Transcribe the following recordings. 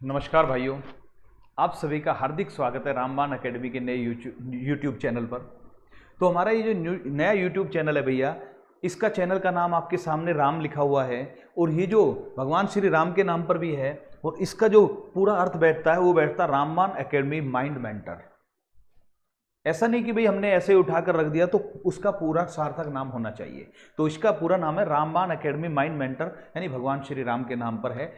नमस्कार भाइयों, आप सभी का हार्दिक स्वागत है रामबाण एकेडमी के नए यूट्यूब चैनल पर। तो हमारा ये जो नया यूट्यूब चैनल है भैया, इसका चैनल का नाम आपके सामने राम लिखा हुआ है और ये जो भगवान श्री राम के नाम पर भी है और इसका जो पूरा अर्थ बैठता है वो बैठता है रामबाण एकेडमी माइंड मेंटर। ऐसा नहीं कि भाई हमने ऐसे उठाकर रख दिया, तो उसका पूरा सार्थक नाम होना चाहिए। तो इसका पूरा नाम है रामबाण एकेडमी माइंड मेंटर, यानी भगवान श्री राम के नाम पर है।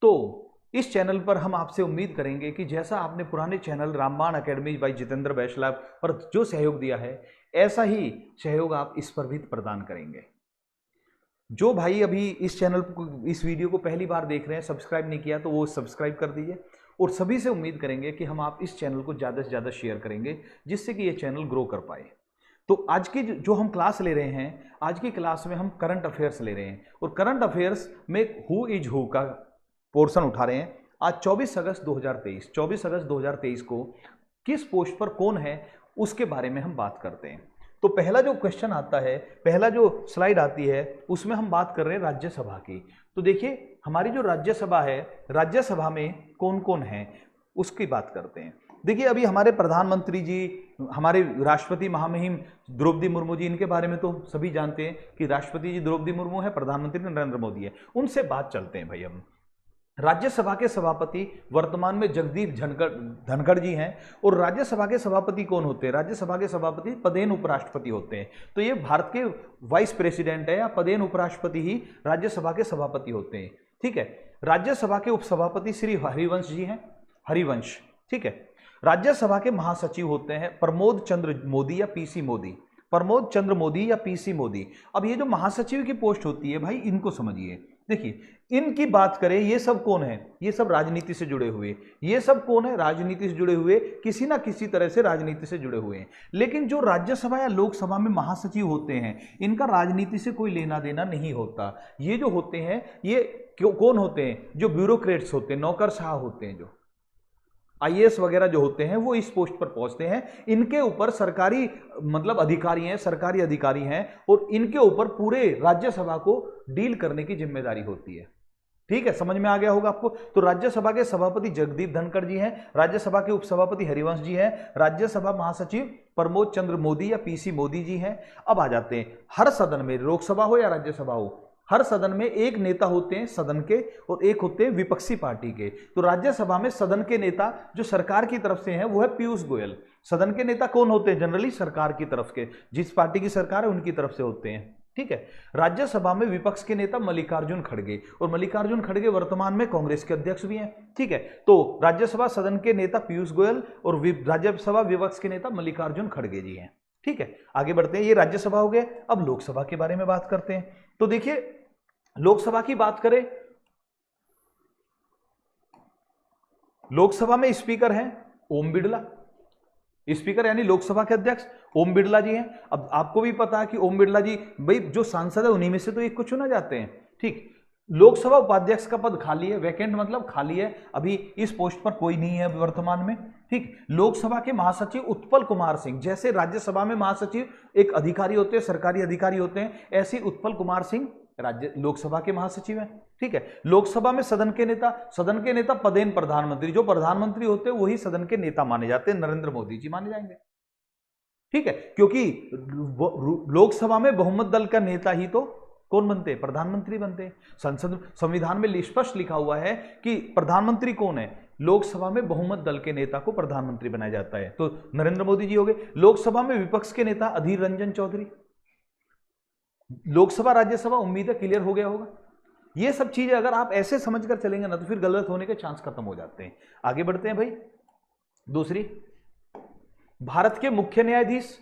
तो इस चैनल पर हम आपसे उम्मीद करेंगे कि जैसा आपने पुराने चैनल रामबाण एकेडमी बाई जितेंद्र बैशला पर जो सहयोग दिया है, ऐसा ही सहयोग आप इस पर भी प्रदान करेंगे। जो भाई अभी इस चैनल को, इस वीडियो को पहली बार देख रहे हैं, सब्सक्राइब नहीं किया तो वो सब्सक्राइब कर दीजिए। और सभी से उम्मीद करेंगे कि हम आप इस चैनल को ज़्यादा से ज़्यादा शेयर करेंगे, जिससे कि ये चैनल ग्रो कर पाए। तो आज की जो हम क्लास ले रहे हैं, आज की क्लास में हम करंट अफेयर्स ले रहे हैं और करंट अफेयर्स में हु इज हु का पोर्शन उठा रहे हैं। आज 24 अगस्त 2023 को किस पोस्ट पर कौन है उसके बारे में हम बात करते हैं। तो पहला जो क्वेश्चन आता है, पहला जो स्लाइड आती है, उसमें हम बात कर रहे हैं राज्यसभा की। तो देखिए हमारी जो राज्यसभा है, राज्यसभा में कौन कौन है उसकी बात करते हैं। देखिए अभी हमारे प्रधानमंत्री जी, हमारे राष्ट्रपति महामहिम द्रौपदी मुर्मू जी, इनके बारे में तो सभी जानते हैं कि राष्ट्रपति जी द्रौपदी मुर्मू है, प्रधानमंत्री नरेंद्र मोदी है। उनसे बात चलते हैं भाई। हम राज्यसभा के सभापति वर्तमान में जगदीप धनखड़ जी हैं। और राज्यसभा के सभापति कौन होते हैं? राज्यसभा के सभापति पदेन उपराष्ट्रपति होते हैं। तो ये भारत के वाइस प्रेसिडेंट है या पदेन उपराष्ट्रपति ही राज्यसभा के सभापति होते हैं। ठीक है। राज्यसभा के उपसभापति श्री हरिवंश जी हैं, हरिवंश। ठीक है। राज्यसभा के महासचिव होते हैं प्रमोद चंद्र मोदी या पीसी मोदी, प्रमोद चंद्र मोदी या पीसी मोदी। अब ये जो महासचिव की पोस्ट होती है भाई, इनको समझिए। देखिए इनकी बात करें, ये सब कौन है? ये सब राजनीति से जुड़े हुए। ये सब कौन है? राजनीति से जुड़े हुए, किसी ना किसी तरह से राजनीति से जुड़े हुए हैं। लेकिन जो राज्यसभा या लोकसभा में महासचिव होते हैं, इनका राजनीति से कोई लेना देना नहीं होता। ये जो होते हैं, ये कौन होते हैं? जो ब्यूरोक्रेट्स होते हैं, नौकरशाह होते हैं, जो आईएएस वगैरह जो होते हैं, वो इस पोस्ट पर पहुंचते हैं। इनके ऊपर सरकारी मतलब अधिकारी हैं, सरकारी अधिकारी हैं, और इनके ऊपर पूरे राज्यसभा को डील करने की जिम्मेदारी होती है। ठीक है, समझ में आ गया होगा आपको। तो राज्यसभा के सभापति जगदीप धनखड़ जी हैं, राज्यसभा के उपसभापति हरिवंश जी हैं, राज्यसभा महासचिव प्रमोद चंद्र मोदी या पीसी मोदी जी हैं। अब आ जाते हैं, हर सदन में, लोकसभा हो या राज्यसभा हो, हर सदन में एक नेता होते हैं सदन के और एक होते हैं विपक्षी पार्टी के। तो राज्यसभा में सदन के नेता जो सरकार की तरफ से हैं वो है पीयूष गोयल। सदन के नेता कौन होते हैं? जनरली सरकार की तरफ के, जिस पार्टी की सरकार है उनकी तरफ से होते हैं। ठीक है। राज्यसभा में विपक्ष के नेता मल्लिकार्जुन खड़गे, और मल्लिकार्जुन खड़गे वर्तमान में कांग्रेस के अध्यक्ष भी हैं। ठीक है। तो राज्यसभा सदन के नेता पीयूष गोयल और राज्यसभा विपक्ष के नेता मल्लिकार्जुन खड़गे जी हैं। ठीक है, आगे बढ़ते हैं। ये राज्यसभा हो गए। अब लोकसभा के बारे में बात करते हैं। तो देखिए लोकसभा की बात करें, लोकसभा में स्पीकर हैं ओम बिड़ला। स्पीकर यानी लोकसभा के अध्यक्ष ओम बिड़ला जी हैं। अब आपको भी पता है कि ओम बिड़ला जी भाई जो सांसद है उन्हीं में से तो एक को चुना जाते हैं। ठीक। लोकसभा उपाध्यक्ष का पद खाली है, वैकेंट मतलब खाली है, अभी इस पोस्ट पर कोई नहीं है वर्तमान में। ठीक। लोकसभा के महासचिव उत्पल कुमार सिंह, जैसे राज्यसभा में महासचिव एक अधिकारी होते हैं, सरकारी अधिकारी होते हैं, ऐसे उत्पल कुमार सिंह राज्य लोकसभा के महासचिव हैं। ठीक है। लोकसभा में सदन के नेता पदेन प्रधानमंत्री, जो प्रधानमंत्री होते हैं वही सदन के नेता माने जाते हैं, नरेंद्र मोदी जी माने जाएंगे। ठीक है, क्योंकि लोकसभा में बहुमत दल का नेता ही तो कौन बनते हैं? प्रधानमंत्री बनते हैं। संसद संविधान में स्पष्ट लिखा हुआ है कि प्रधानमंत्री कौन है? लोकसभा में बहुमत दल के नेता को प्रधानमंत्री बनाया जाता है। तो नरेंद्र मोदी जी हो गए। लोकसभा में विपक्ष के नेता अधीर रंजन चौधरी। लोकसभा राज्यसभा उम्मीद है क्लियर हो गया होगा। ये सब चीजें अगर आप ऐसे समझकर चलेंगे ना, तो फिर गलत होने के चांस खत्म हो जाते हैं। आगे बढ़ते हैं भाई। दूसरी, भारत के मुख्य न्यायाधीश।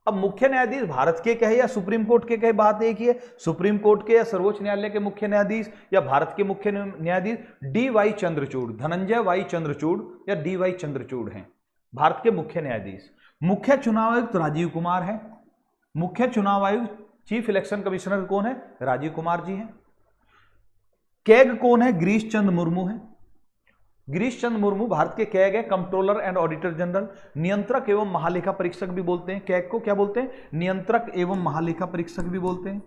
अब मुख्य न्यायाधीश भारत के कहे या सुप्रीम कोर्ट के कहे, बात एक ही है। सुप्रीम कोर्ट के या सर्वोच्च न्यायालय के मुख्य न्यायाधीश या भारत के मुख्य न्यायाधीश DY चंद्रचूड़, धनंजय वाई चंद्रचूड़ या DY चंद्रचूड़ हैं भारत के मुख्य न्यायाधीश। मुख्य चुनाव आयुक्त राजीव कुमार है। मुख्य चुनाव आयुक्त चीफ इलेक्शन कमिश्नर कौन है? राजीव कुमार जी हैं। कैग कौन है? गिरीश चंद्र मुर्मू है। गिरीश चंद्र मुर्मू भारत के कैग है, कंट्रोलर एंड ऑडिटर जनरल, नियंत्रक एवं महालेखा परीक्षक भी बोलते हैं। कैग को क्या बोलते हैं? नियंत्रक एवं महालेखा परीक्षक भी बोलते हैं।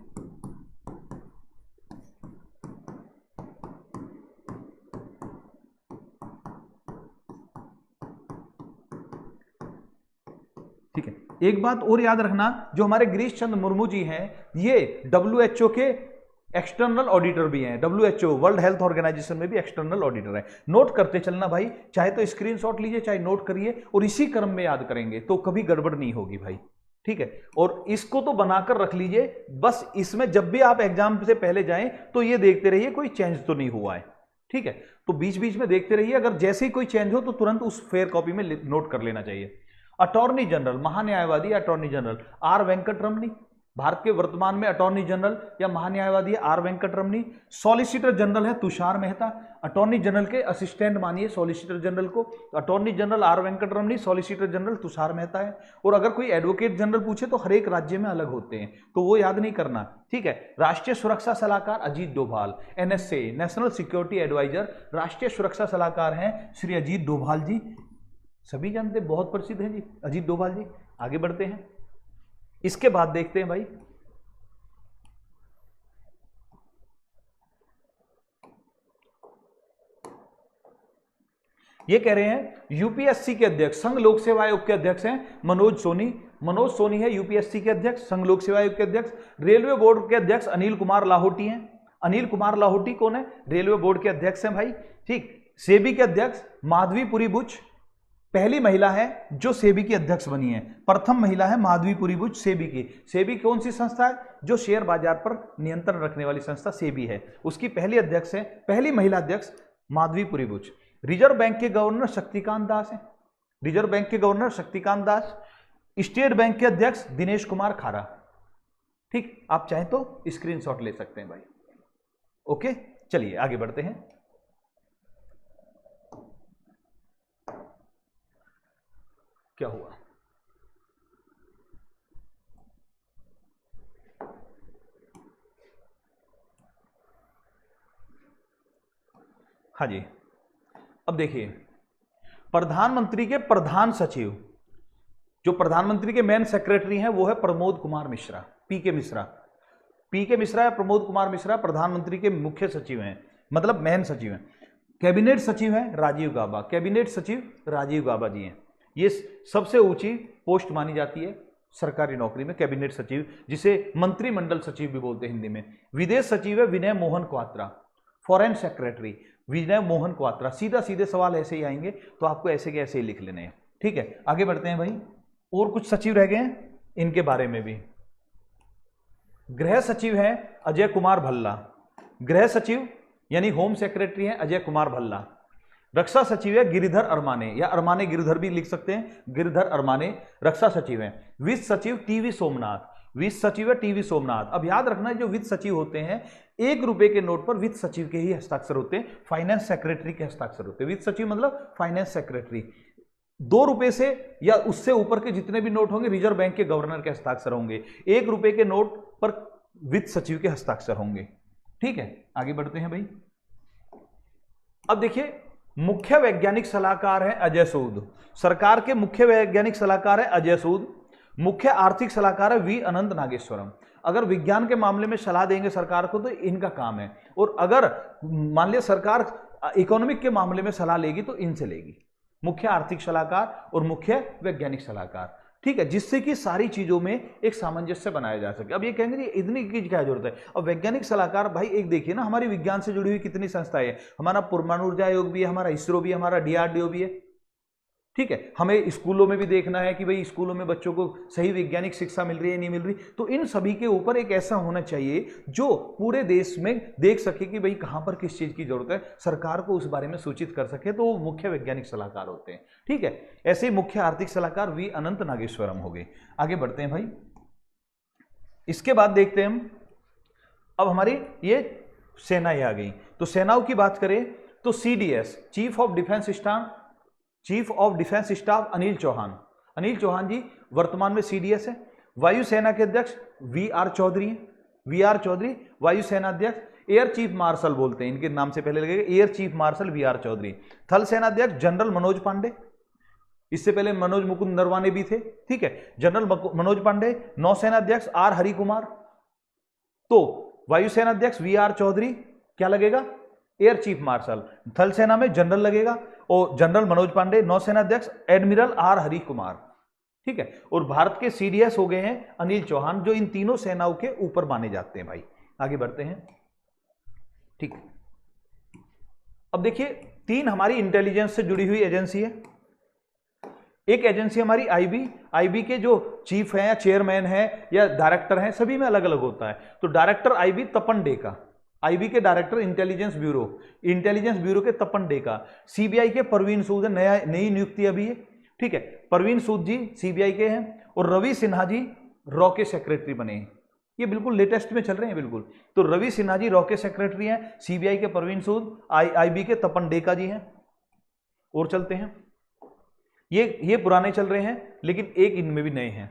ठीक है। एक बात और याद रखना, जो हमारे गिरीश चंद्र मुर्मू जी हैं, ये WHO के एक्सटर्नल ऑडिटर भी हैं। WHO वर्ल्ड हेल्थ ऑर्गेनाइजेशन में भी एक्सटर्नल ऑडिटर है। नोट करते चलना भाई, चाहे तो स्क्रीनशॉट लीजिए, चाहे नोट करिए, और इसी क्रम में याद करेंगे तो कभी गड़बड़ नहीं होगी भाई, ठीक है। और इसको तो बनाकर रख लीजिए, बस इसमें जब भी आप एग्जाम से पहले जाएं तो ये देखते रहिए कोई चेंज तो नहीं हुआ है, ठीक है। तो बीच बीच में देखते रहिए, अगर जैसे ही कोई चेंज हो तो तुरंत उस फेयर कॉपी में नोट कर लेना चाहिए। अटॉर्नी जनरल, महान्यायवादी attorney general R Venkataramani, Bharat के वर्तमान में अटॉर्नी जनरल या महान्यायवादी आर वेंकटरमणी। सॉलिसिटर जनरल है तुषार मेहता। अटॉर्नी जनरल के असिस्टेंट मानिए सॉलिसिटर जनरल को। Attorney general R Venkataramani, solicitor general Tushar Mehta है। और अगर कोई एडवोकेट जनरल पूछे तो हर एक राज्य में अलग होते हैं, तो वो याद नहीं करना, ठीक है। राष्ट्रीय सुरक्षा सलाहकार Ajit Doval, NSA national security adviser, राष्ट्रीय सुरक्षा सलाहकार हैं श्री अजीत डोभाल जी, सभी जानते हैं, बहुत प्रसिद्ध हैं जी अजीत डोभाल जी। आगे बढ़ते हैं, इसके बाद देखते हैं भाई, ये कह रहे हैं यूपीएससी के अध्यक्ष, संघ लोक सेवा आयोग के अध्यक्ष हैं मनोज सोनी। मनोज सोनी है यूपीएससी के अध्यक्ष, संघ लोक सेवा आयोग के अध्यक्ष। रेलवे बोर्ड के अध्यक्ष अनिल कुमार लाहौटी हैं। अनिल कुमार लाहौटी कौन है? रेलवे बोर्ड के अध्यक्ष हैं भाई, ठीक। सेबी के अध्यक्ष माधवीपुरी बुच, पहली महिला है जो सेबी की अध्यक्ष बनी है, प्रथम महिला है माधवीपुरी बुच सेबी की। सेबी कौन सी संस्था है? जो शेयर बाजार पर नियंत्रण रखने वाली संस्था सेबी है, उसकी पहली अध्यक्ष है, पहली महिला अध्यक्ष माधवीपुरी बुच। रिजर्व बैंक के गवर्नर शक्तिकांत दास हैं, रिजर्व बैंक के governor Shaktikanta Das. State bank के अध्यक्ष दिनेश कुमार खारा, ठीक। आप चाहें तो स्क्रीनशॉट ले सकते हैं भाई, ओके। चलिए आगे बढ़ते हैं। क्या हुआ? हाँ जी, अब देखिए, प्रधानमंत्री के प्रधान सचिव, जो प्रधानमंत्री के मेन सेक्रेटरी हैं वो है प्रमोद कुमार मिश्रा, पीके मिश्रा या प्रमोद कुमार मिश्रा प्रधानमंत्री के मुख्य सचिव हैं, मतलब मेन सचिव हैं। कैबिनेट सचिव हैं राजीव गाबा, कैबिनेट सचिव राजीव गाबा जी हैं। ये सबसे ऊंची पोस्ट मानी जाती है सरकारी नौकरी में, कैबिनेट सचिव, जिसे मंत्रिमंडल सचिव भी बोलते हैं हिंदी में। विदेश सचिव है विनय मोहन क्वात्रा, फॉरेन सेक्रेटरी विनय मोहन क्वात्रा। सीधा सीधे सवाल ऐसे ही आएंगे तो आपको ऐसे के ऐसे ही लिख लेने हैं, ठीक है। आगे बढ़ते हैं भाई, और कुछ सचिव रह गए हैं, इनके बारे में भी। गृह सचिव हैं अजय कुमार भल्ला, गृह सचिव यानी होम सेक्रेटरी हैं अजय कुमार भल्ला। रक्षा सचिव है गिरिधर अरमाने, या अरमाने गिरिधर भी लिख सकते हैं, गिरिधर अरमाने रक्षा सचिव हैं। वित्त सचिव टीवी सोमनाथ, वित्त सचिव है टीवी सोमनाथ। अब याद रखना है, जो वित्त सचिव होते हैं, 1 रुपए के नोट पर वित्त सचिव के ही हस्ताक्षर होते हैं, फाइनेंस सेक्रेटरी के हस्ताक्षर होते हैं। वित्त सचिव मतलब फाइनेंस सेक्रेटरी। 2 रुपए से या उससे ऊपर के जितने भी नोट होंगे रिजर्व बैंक के गवर्नर के हस्ताक्षर होंगे। 1 रुपए के नोट पर वित्त सचिव के हस्ताक्षर होंगे, ठीक है। आगे बढ़ते हैं भाई, अब देखिए, मुख्य वैज्ञानिक सलाहकार है अजय सूद, सरकार के मुख्य वैज्ञानिक सलाहकार है अजय सूद। मुख्य आर्थिक सलाहकार है वी अनंत नागेश्वरम। अगर विज्ञान के मामले में सलाह देंगे सरकार को तो इनका काम है, और अगर मान लिया सरकार इकोनॉमिक के मामले में सलाह लेगी तो इनसे लेगी, मुख्य आर्थिक सलाहकार और मुख्य वैज्ञानिक सलाहकार, ठीक है, जिससे कि सारी चीजों में एक सामंजस्य बनाया जा सके। अब ये कहेंगे जी इतनी की क्या जरूरत है? अब वैज्ञानिक सलाहकार भाई, एक देखिए ना, हमारी विज्ञान से जुड़ी हुई कितनी संस्थाएं हैं, हमारा परमाणु ऊर्जा आयोग भी है, हमारा इसरो भी है, हमारा DRDO भी है, ठीक है। हमें स्कूलों में भी देखना है कि भाई स्कूलों में बच्चों को सही वैज्ञानिक शिक्षा मिल रही है नहीं मिल रही, तो इन सभी के ऊपर एक ऐसा होना चाहिए जो पूरे देश में देख सके कि भाई कहां पर किस चीज की जरूरत है, सरकार को उस बारे में सूचित कर सके, तो वो मुख्य वैज्ञानिक सलाहकार होते हैं, ठीक है। ऐसे ही मुख्य आर्थिक सलाहकार वी अनंत नागेश्वरम हो गए। आगे बढ़ते हैं भाई, इसके बाद देखते हैं हम, अब हमारी ये सेनाएं आ गई, तो सेनाओं की बात करें तो CDS chief of defence staff Anil Chauhan ji वर्तमान में CDS है। वायुसेना के अध्यक्ष VR चौधरी हैं, VR चौधरी वायुसेना अध्यक्ष। एयर चीफ मार्शल बोलते हैं, इनके नाम से पहले लगेगा air chief marshal VR Chaudhary. थल सेना अध्यक्ष जनरल मनोज पांडे, इससे पहले मनोज मुकुंद नरवाने भी थे, ठीक है, जनरल मनोज पांडे। नौसेना अध्यक्ष R हरि कुमार। तो वायुसेना अध्यक्ष VR चौधरी क्या लगेगा? Air chief martial. थल सेना में जनरल लगेगा और जनरल मनोज पांडे। नौसेना अध्यक्ष एडमिरल R हरि कुमार, ठीक है। और भारत के सीडीएस हो गए हैं अनिल चौहान, जो इन तीनों सेनाओं के ऊपर माने जाते हैं भाई। आगे बढ़ते हैं, ठीक। अब देखिए, तीन हमारी इंटेलिजेंस से जुड़ी हुई एजेंसी है। एक एजेंसी हमारी आईबी, आईबी के जो चीफ हैं या चेयरमैन हैं या डायरेक्टर हैं, सभी में अलग अलग होता है। तो डायरेक्टर आईबी तपन डेका, आईबी के director intelligence bureau, intelligence bureau के तपन डेका। सीबीआई के परवीन सूद, नई नियुक्ति अभी है, ठीक है। परवीन सूद जी सीबीआई के हैं, और रवि सिन्हा जी रॉ के सेक्रेटरी बने हैं। ये बिल्कुल लेटेस्ट में चल रहे हैं बिल्कुल। तो रवि सिन्हा जी रॉ के सेक्रेटरी हैं, सीबीआई के परवीन सूद, आईबी के तपन डेका जी हैं। और चलते हैं, ये पुराने चल रहे हैं, लेकिन एक इनमें भी नए हैं।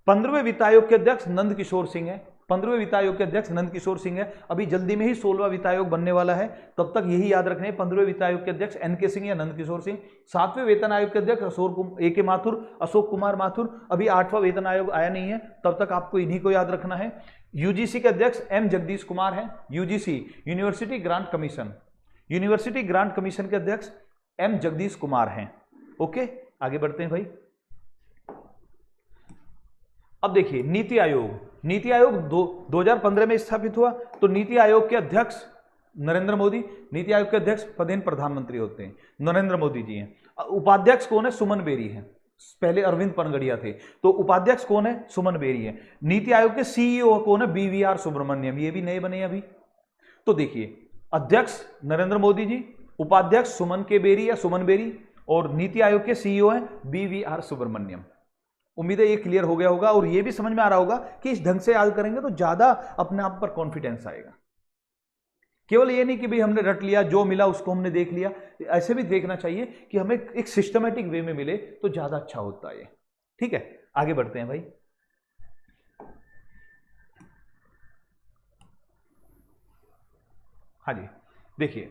15वें वित्त आयोग के अध्यक्ष नंद किशोर सिंह है, 15वें वित्त आयोग के अध्यक्ष नंद किशोर सिंह है। अभी जल्दी में ही 16वां वित्त आयोग बनने वाला है, तब तक यही याद रखना है, 15वें वित्त आयोग के अध्यक्ष एनके सिंह या नंद किशोर सिंह। 7वें वेतन आयोग के अध्यक्ष एके माथुर, अशोक कुमार माथुर। अभी 8वां वेतन आयोग आया नहीं है, तब तक आपको इन्हीं को याद रखना है। यूजीसी के अध्यक्ष एम जगदीश कुमार हैं, UGC university grant commission, university grant commission के अध्यक्ष एम जगदीश कुमार हैं। ओके, आगे बढ़ते हैं भाई। अब देखिए, नीति आयोग, नीति आयोग 2015 में स्थापित हुआ। तो नीति आयोग के अध्यक्ष नरेंद्र मोदी, नीति आयोग के अध्यक्ष पदेन प्रधानमंत्री होते हैं, नरेंद्र मोदी जी हैं। उपाध्यक्ष कौन है? सुमन बेरी है, पहले अरविंद पनगड़िया थे। तो उपाध्यक्ष कौन है? सुमन बेरी है। नीति आयोग के सीईओ कौन है? बीवीआर सुब्रमण्यम, ये भी नए बने अभी। तो देखिए, अध्यक्ष नरेंद्र मोदी जी, उपाध्यक्ष सुमन के बेरी या सुमन बेरी, और नीति आयोग के सीईओ हैं बीवीआर सुब्रमण्यम। उम्मीद है ये क्लियर हो गया होगा, और ये भी समझ में आ रहा होगा कि इस ढंग से याद करेंगे तो ज्यादा अपने आप पर कॉन्फिडेंस आएगा। केवल ये नहीं कि भाई हमने रट लिया, जो मिला उसको हमने देख लिया, ऐसे भी देखना चाहिए कि हमें एक सिस्टमेटिक वे में मिले तो ज्यादा अच्छा होता है। ठीक है, आगे बढ़ते हैं भाई। हाँ जी, देखिए,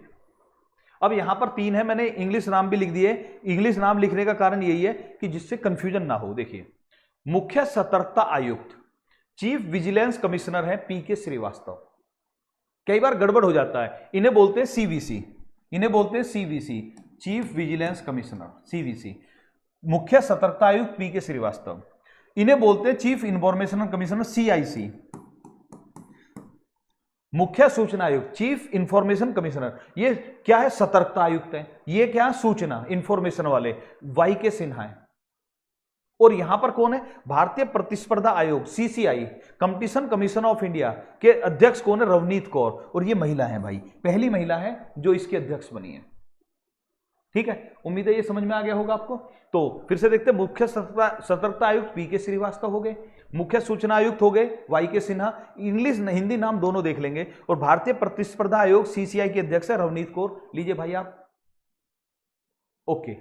अब यहां पर 3 है, मैंने इंग्लिश नाम भी लिख दिए। इंग्लिश नाम लिखने का कारण यही है कि जिससे कंफ्यूजन ना हो। देखिए, मुख्य सतर्कता आयुक्त, चीफ विजिलेंस कमिश्नर है पीके श्रीवास्तव। कई बार गड़बड़ हो जाता है, इन्हें बोलते हैं सीवीसी, इन्हें बोलते हैं CVC, chief vigilance commissioner, CVC. मुख्य सतर्कता आयुक्त पीके श्रीवास्तव, इन्हें बोलते हैं चीफ इंफॉर्मेशन कमिश्नर, सीआईसी। मुख्य सूचना आयुक्त, चीफ इंफॉर्मेशन कमिश्नर, ये क्या है? सतर्कता आयुक्त है। ये क्या है? सूचना, इंफॉर्मेशन वाले, वाई के सिन्हा है। और यहां पर कौन है? भारतीय प्रतिस्पर्धा आयोग, CCI, competition commission of India के अध्यक्ष कौन है? रवनीत कौर। और ये महिला है भाई, पहली महिला है जो इसके अध्यक्ष बनी है। ठीक है, उम्मीद है ये समझ में आ गया होगा आपको। तो फिर से देखते हैं, मुख्य सतर्कता आयुक्त पीके श्रीवास्तव हो गए, मुख्य सूचना आयुक्त हो गए वाई के सिन्हा, इंग्लिश हिंदी नाम दोनों देख लेंगे। और भारतीय प्रतिस्पर्धा आयोग सीसीआई के अध्यक्ष है रवनीत कौर। लीजिए भाई आप, ओके,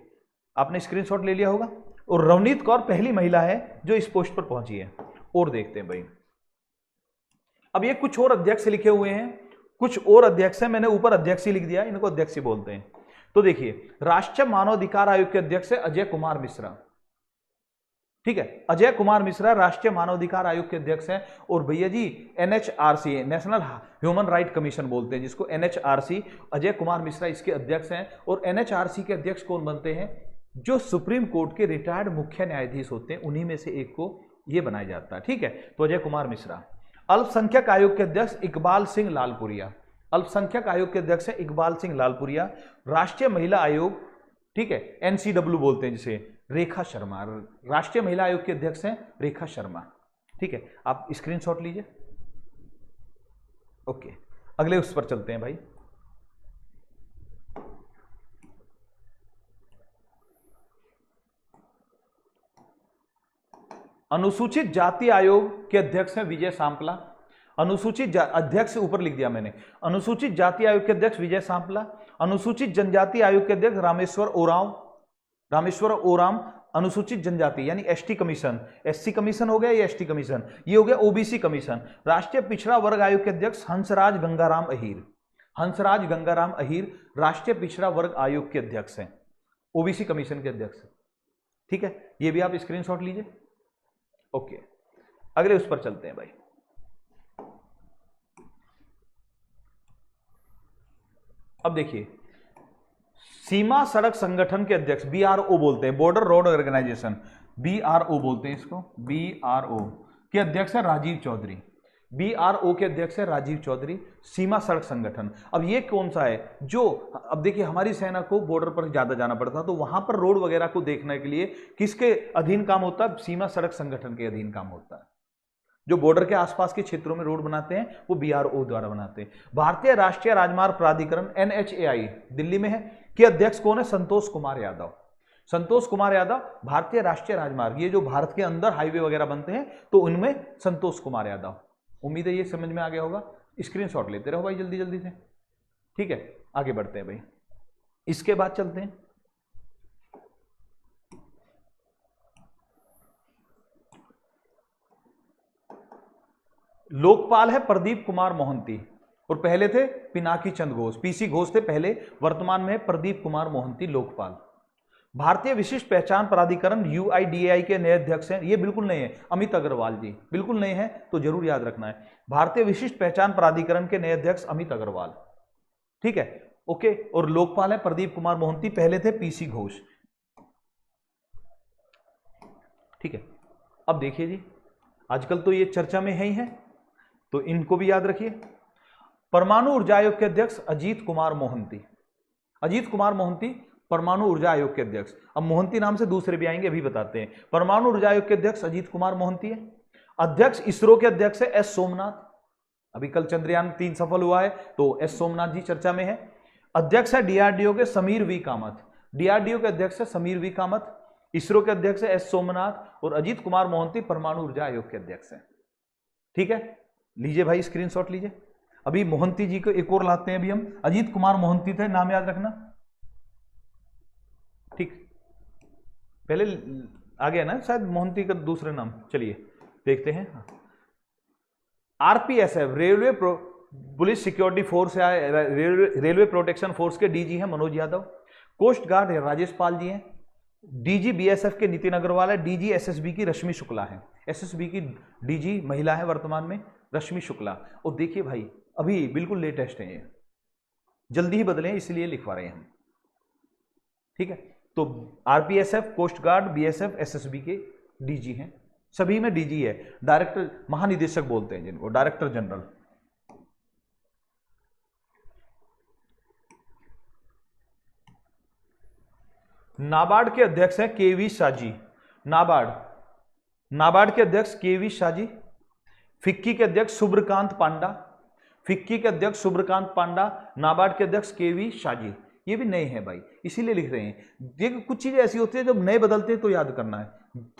आपने स्क्रीनशॉट ले लिया होगा। और रवनीत कौर पहली महिला है जो इस पोस्ट पर पहुंची है। और देखते हैं भाई, अब ये कुछ और अध्यक्ष लिखे हुए हैं, कुछ और अध्यक्ष हैं, मैंने ऊपर अध्यक्ष ही लिख दिया, इनको अध्यक्ष ही बोलते हैं। तो देखिए, राष्ट्रीय मानवाधिकार आयोग के अध्यक्ष है अजय कुमार मिश्रा। ठीक है, अजय कुमार मिश्रा राष्ट्रीय मानवाधिकार आयोग के अध्यक्ष हैं। और भैया जी NHRC, national human right commission बोलते हैं जिसको, एनएचआरसी, अजय कुमार मिश्रा इसके अध्यक्ष हैं। और एनएचआरसी के अध्यक्ष कौन बनते हैं? जो सुप्रीम कोर्ट के रिटायर्ड मुख्य न्यायाधीश होते हैं, उन्हीं में से एक को ये बनाया जाता है। ठीक है, तो अजय कुमार मिश्रा। अल्पसंख्यक आयोग के अध्यक्ष इकबाल सिंह लालपुरिया, अल्पसंख्यक आयोग के अध्यक्ष है इकबाल सिंह लालपुरिया। राष्ट्रीय महिला आयोग, ठीक है, एनसीडब्ल्यू बोलते हैं जिसे, रेखा शर्मा, राष्ट्रीय महिला आयोग के अध्यक्ष हैं रेखा शर्मा। ठीक है, आप स्क्रीनशॉट लीजिए। ओके, अगले उस पर चलते हैं भाई। अनुसूचित जाति आयोग के अध्यक्ष हैं विजय सांपला। अनुसूचित अध्यक्ष ऊपर लिख दिया मैंने, अनुसूचित जाति आयोग के अध्यक्ष विजय सांपला। अनुसूचित जनजाति आयोग के अध्यक्ष रामेश्वर ओरांव, रामेश्वर ओराम। अनुसूचित जनजाति यानी एसटी कमीशन, एससी कमीशन हो गया, ये एसटी कमीशन, ये हो गया ओबीसी कमीशन। राष्ट्रीय पिछड़ा वर्ग आयोग के अध्यक्ष हंसराज गंगाराम अहीर, हंसराज गंगाराम अहीर राष्ट्रीय पिछड़ा वर्ग आयोग के अध्यक्ष हैं, ओबीसी कमीशन के अध्यक्ष। ठीक है, ये भी आप स्क्रीनशॉट लीजिए। ओके, अगले उस पर चलते हैं भाई। अब देखिए, सीमा सड़क संगठन के अध्यक्ष, BRO बोलते हैं, बॉर्डर रोड ऑर्गेनाइजेशन, BRO बोलते हैं इसको, BRO के अध्यक्ष है राजीव चौधरी। BRO के अध्यक्ष है राजीव चौधरी, सीमा सड़क संगठन। अब ये कौन सा है जो, अब देखिए हमारी सेना को बॉर्डर पर ज्यादा जाना पड़ता है, तो वहां पर रोड वगैरह को देखने के लिए किसके अधीन काम होता है? सीमा सड़क संगठन के अधीन काम होता है। जो बॉर्डर के आसपास के क्षेत्रों में रोड बनाते हैं वो BRO द्वारा बनाते हैं। भारतीय राष्ट्रीय राजमार्ग प्राधिकरण NHAI दिल्ली में है, के अध्यक्ष कौन है? संतोष कुमार यादव। संतोष कुमार यादव भारतीय राष्ट्रीय राजमार्ग, ये जो भारत के अंदर हाईवे वगैरह बनते हैं तो उनमें संतोष कुमार यादव। उम्मीद है ये समझ में आ गया होगा। स्क्रीनशॉट लेते रहो भाई जल्दी जल्दी से, ठीक है। आगे बढ़ते हैं भाई, इसके बाद चलते हैं लोकपाल है प्रदीप कुमार मोहंती, और पहले थे पिनाकी चंद घोष, PC घोष थे पहले, वर्तमान में प्रदीप कुमार मोहंती लोकपाल। भारतीय विशिष्ट पहचान प्राधिकरण UIDAI के नए अध्यक्ष हैं, ये बिल्कुल नए हैं, अमित अग्रवाल जी, बिल्कुल नए हैं तो जरूर याद रखना है। भारतीय विशिष्ट पहचान प्राधिकरण के नए अध्यक्ष अमित अग्रवाल, ठीक है, ओके। और लोकपाल है प्रदीप कुमार मोहंती, पहले थे PC घोष, ठीक है। अब देखिए जी, आजकल तो ये चर्चा में है ही है, तो इनको भी याद रखिए। परमाणु ऊर्जा आयोग के अध्यक्ष अजीत कुमार मोहंती, अजीत कुमार मोहंती परमाणु ऊर्जा आयोग के अध्यक्ष। अब मोहंती नाम से दूसरे भी आएंगे, अभी बताते हैं। परमाणु ऊर्जा आयोग के अध्यक्ष अजीत कुमार मोहंती है। अध्यक्ष इसरो के अध्यक्ष है S सोमनाथ, अभी कल चंद्रयान 3 सफल हुआ है तो S सोमनाथ जी चर्चा में है। अध्यक्ष है DRDO के समीर V कामत, DRDO के अध्यक्ष है समीर V कामत। इसरो के अध्यक्ष है S सोमनाथ, और अजीत कुमार मोहंती परमाणु ऊर्जा आयोग के अध्यक्ष है, ठीक है। लीजिए भाई स्क्रीनशॉट लीजिए। अभी मोहंती जी को एक और लाते हैं, अभी हम अजीत कुमार मोहंती थे, नाम याद रखना, ठीक। पहले आ गया ना शायद मोहंती का दूसरा नाम, चलिए देखते हैं। RPSF railway police security force या रेलवे प्रोटेक्शन फोर्स के DG हैं मनोज यादव। कोस्ट गार्ड राजेश पाल जी हैं। DG BSF के नितिन अग्रवाल है। DG SSB की रश्मि शुक्ला है, SSB की DG महिला है वर्तमान में, रश्मि शुक्ला। और देखिए भाई अभी बिल्कुल लेटेस्ट है, ये जल्दी ही बदले इसलिए लिखवा रहे हैं हम, ठीक है। तो RPSF, coast guard, BSF, SSB के DG हैं, सभी में DG है। डायरेक्टर, महानिदेशक बोलते हैं जिनको, डायरेक्टर जनरल। नाबार्ड के अध्यक्ष हैं KV शाजी, नाबार्ड के अध्यक्ष KV शाजी। फिक्की के अध्यक्ष सुब्रकांत पांडा, फिक्की के अध्यक्ष सुब्रकांत पांडा, नाबार्ड के अध्यक्ष KV शाजी। ये भी नए हैं भाई, इसीलिए लिख रहे हैं। देखो कुछ चीजें ऐसी होती है जब नए बदलते हैं तो याद करना है,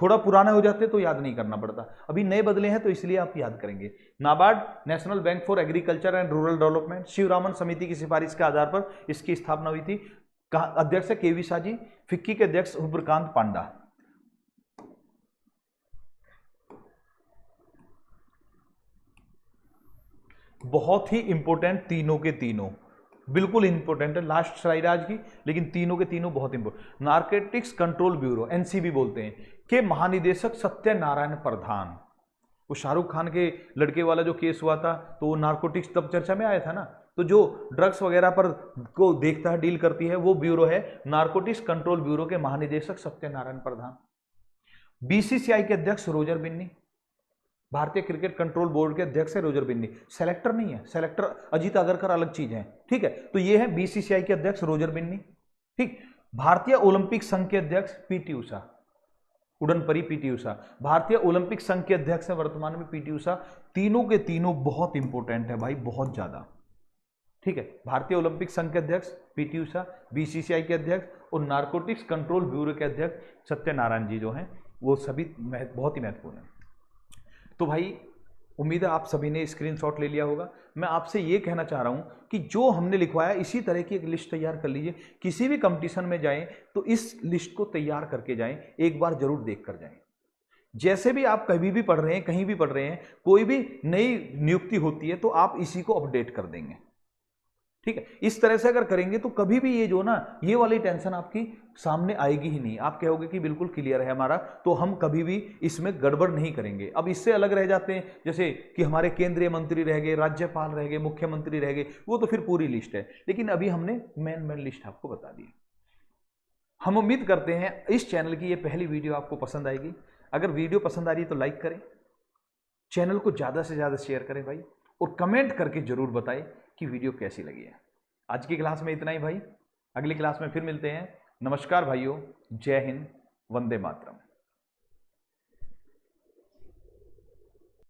थोड़ा पुराने हो जाते हैं तो याद नहीं करना पड़ता। अभी नए बदले हैं तो इसलिए आप याद करेंगे। NABARD national bank for agriculture and rural development, Sivaraman समिति की सिफारिश के आधार पर इसकी स्थापना हुई थी। अध्यक्ष है KV शाजी। फिक्की के अध्यक्ष सुब्रकांत पांडा। बहुत ही इंपॉर्टेंट, तीनों के तीनों बिल्कुल इंपॉर्टेंट है। लास्ट स्लाइड आज की, लेकिन तीनों के तीनों बहुत important. Narcotics control bureau NCB बोलते हैं के महानिदेशक सत्यनारायण प्रधान। वो शाहरुख खान के लड़के वाला जो केस हुआ था तो वो नारकोटिक्स तब चर्चा में आया था ना, तो जो ड्रग्स वगैरह पर को देखता है, डील करती है, वो ब्यूरो है नारकोटिक्स कंट्रोल ब्यूरो के महानिदेशक सत्यनारायण प्रधान। BCCI के अध्यक्ष रोजर बिन्नी, भारतीय क्रिकेट कंट्रोल बोर्ड के अध्यक्ष है रोजर बिन्नी। सेलेक्टर नहीं है, सेलेक्टर अजीत आगरकर अलग चीज है, ठीक है। तो ये है BCCI के अध्यक्ष रोजर बिन्नी, ठीक। भारतीय ओलंपिक संघ के अध्यक्ष PT उषा, उड़नपरी PT उषा। भारतीय ओलंपिक संघ के अध्यक्ष है वर्तमान में PT उषा। तीनों के तीनों बहुत इंपॉर्टेंट है भाई, बहुत ज्यादा, ठीक है। भारतीय ओलंपिक संघ के अध्यक्ष PT उषा, BCCI के अध्यक्ष और नारकोटिक्स कंट्रोल ब्यूरो के अध्यक्ष सत्यनारायण जी जो हैं, वो सभी बहुत ही महत्वपूर्ण है। तो भाई उम्मीद है आप सभी ने स्क्रीनशॉट ले लिया होगा। मैं आपसे ये कहना चाह रहा हूँ कि जो हमने लिखवाया इसी तरह की एक लिस्ट तैयार कर लीजिए। किसी भी कंपटीशन में जाएं तो इस लिस्ट को तैयार करके जाएं, एक बार जरूर देख कर जाएं। जैसे भी आप कभी भी पढ़ रहे हैं, कहीं भी पढ़ रहे हैं, कोई भी नई नियुक्ति होती है तो आप इसी को अपडेट कर देंगे, ठीक है। इस तरह से अगर करेंगे तो कभी भी ये जो ना ये वाली टेंशन आपकी सामने आएगी ही नहीं। आप कहोगे कि बिल्कुल क्लियर है हमारा, तो हम कभी भी इसमें गड़बड़ नहीं करेंगे। अब इससे अलग रह जाते हैं, जैसे कि हमारे केंद्रीय मंत्री रह गए, राज्यपाल रह गए, मुख्यमंत्री रह गए, वो तो फिर पूरी लिस्ट है। लेकिन अभी हमने मेन लिस्ट आपको बता दी। हम उम्मीद करते हैं इस चैनल की ये पहली वीडियो आपको पसंद आएगी। अगर वीडियो पसंद आ रही है तो लाइक करें, चैनल को ज़्यादा से ज़्यादा शेयर करें भाई, और कमेंट करके ज़रूर बताएं कि वीडियो कैसी लगी है। आज की क्लास में इतना ही भाई, अगली क्लास में फिर मिलते हैं। नमस्कार भाइयों, जय हिंद, वंदे मातरम।